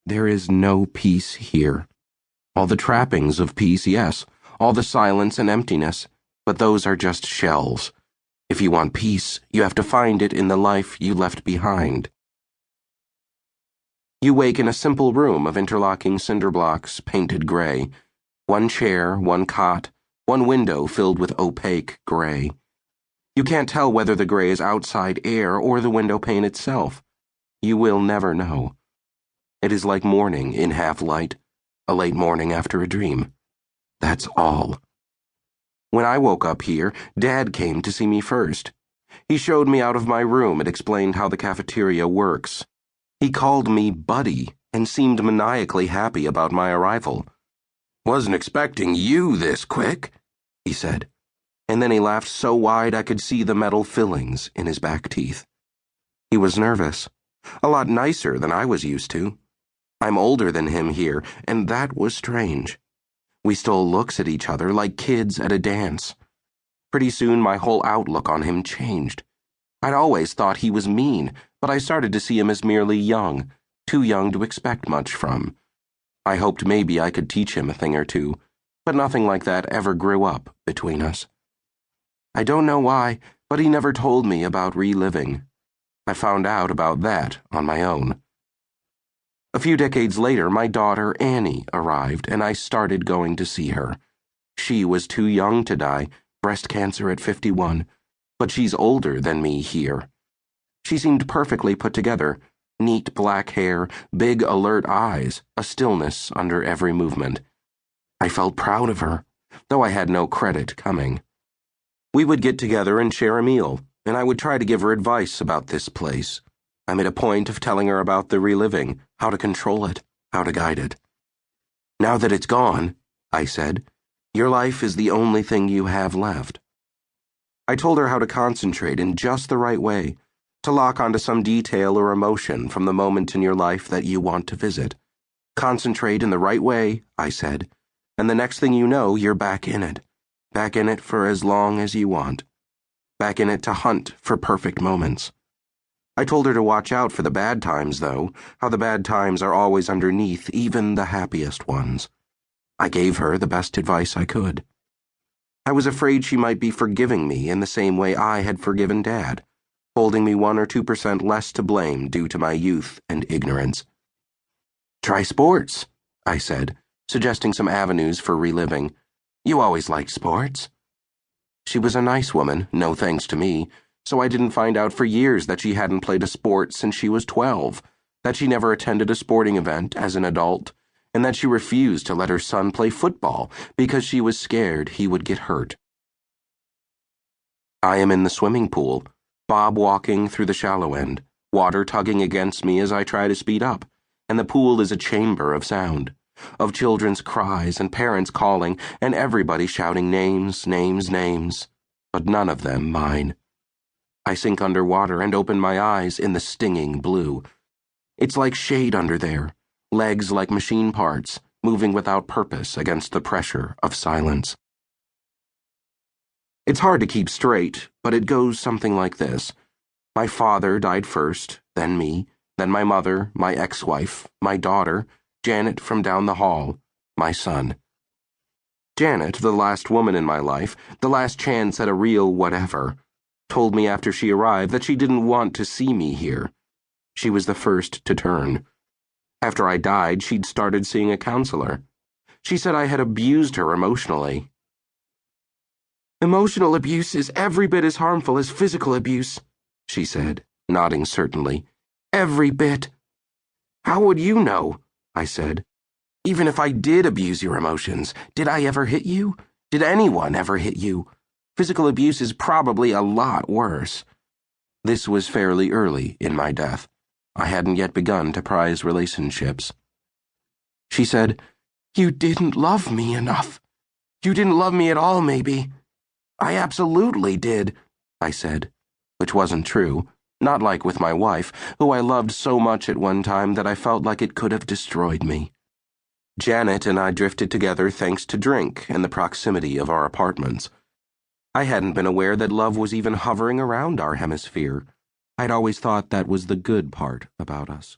There is no peace here. All the trappings of peace, yes, all the silence and emptiness, but those are just shells. If you want peace, you have to find it in the life you left behind. You wake in a simple room of interlocking cinder blocks painted gray. One chair, one cot, one window filled with opaque gray. You can't tell whether the gray is outside air or the window pane itself. You will never know. It is like morning in half-light, a late morning after a dream. That's all. When I woke up here, Dad came to see me first. He showed me out of my room and explained how the cafeteria works. He called me Buddy and seemed maniacally happy about my arrival. "Wasn't expecting you this quick," he said. And then he laughed so wide I could see the metal fillings in his back teeth. He was nervous, a lot nicer than I was used to. I'm older than him here, and that was strange. We stole looks at each other like kids at a dance. Pretty soon my whole outlook on him changed. I'd always thought he was mean, but I started to see him as merely young, too young to expect much from. I hoped maybe I could teach him a thing or two, but nothing like that ever grew up between us. I don't know why, but he never told me about reliving. I found out about that on my own. A few decades later, my daughter Annie arrived, and I started going to see her. She was too young to die, breast cancer at 51, but she's older than me here. She seemed perfectly put together, neat black hair, big alert eyes, a stillness under every movement. I felt proud of her, though I had no credit coming. We would get together and share a meal, and I would try to give her advice about this place. I made a point of telling her about the reliving, how to control it, how to guide it. "Now that it's gone," I said, "your life is the only thing you have left." I told her how to concentrate in just the right way, to lock onto some detail or emotion from the moment in your life that you want to visit. Concentrate in the right way, I said, and the next thing you know, you're back in it for as long as you want, back in it to hunt for perfect moments. I told her to watch out for the bad times, though, how the bad times are always underneath even the happiest ones. I gave her the best advice I could. I was afraid she might be forgiving me in the same way I had forgiven Dad, holding me 1 or 2% less to blame due to my youth and ignorance. "Try sports," I said, suggesting some avenues for reliving. "You always liked sports." She was a nice woman, no thanks to me, so I didn't find out for years that she hadn't played a sport since she was 12, that she never attended a sporting event as an adult, and that she refused to let her son play football because she was scared he would get hurt. I am in the swimming pool, bob walking through the shallow end, water tugging against me as I try to speed up, and the pool is a chamber of sound, of children's cries and parents calling and everybody shouting names, but none of them mine. I sink underwater and open my eyes in the stinging blue. It's like shade under there, legs like machine parts, moving without purpose against the pressure of silence. It's hard to keep straight, but it goes something like this. My father died first, then me, then my mother, my ex-wife, my daughter, Janet from down the hall, my son. Janet, the last woman in my life, the last chance at a real whatever, told me after she arrived that she didn't want to see me here. She was the first to turn. After I died, she'd started seeing a counselor. She said I had abused her emotionally. "Emotional abuse is every bit as harmful as physical abuse," she said, nodding certainly. "Every bit." "How would you know?" I said. "Even if I did abuse your emotions, did I ever hit you? Did anyone ever hit you? Physical abuse is probably a lot worse." This was fairly early in my death. I hadn't yet begun to prize relationships. She said, "You didn't love me enough. You didn't love me at all, maybe." "I absolutely did," I said, which wasn't true, not like with my wife, who I loved so much at one time that I felt like it could have destroyed me. Janet and I drifted together thanks to drink and the proximity of our apartments. I hadn't been aware that love was even hovering around our hemisphere. I'd always thought that was the good part about us.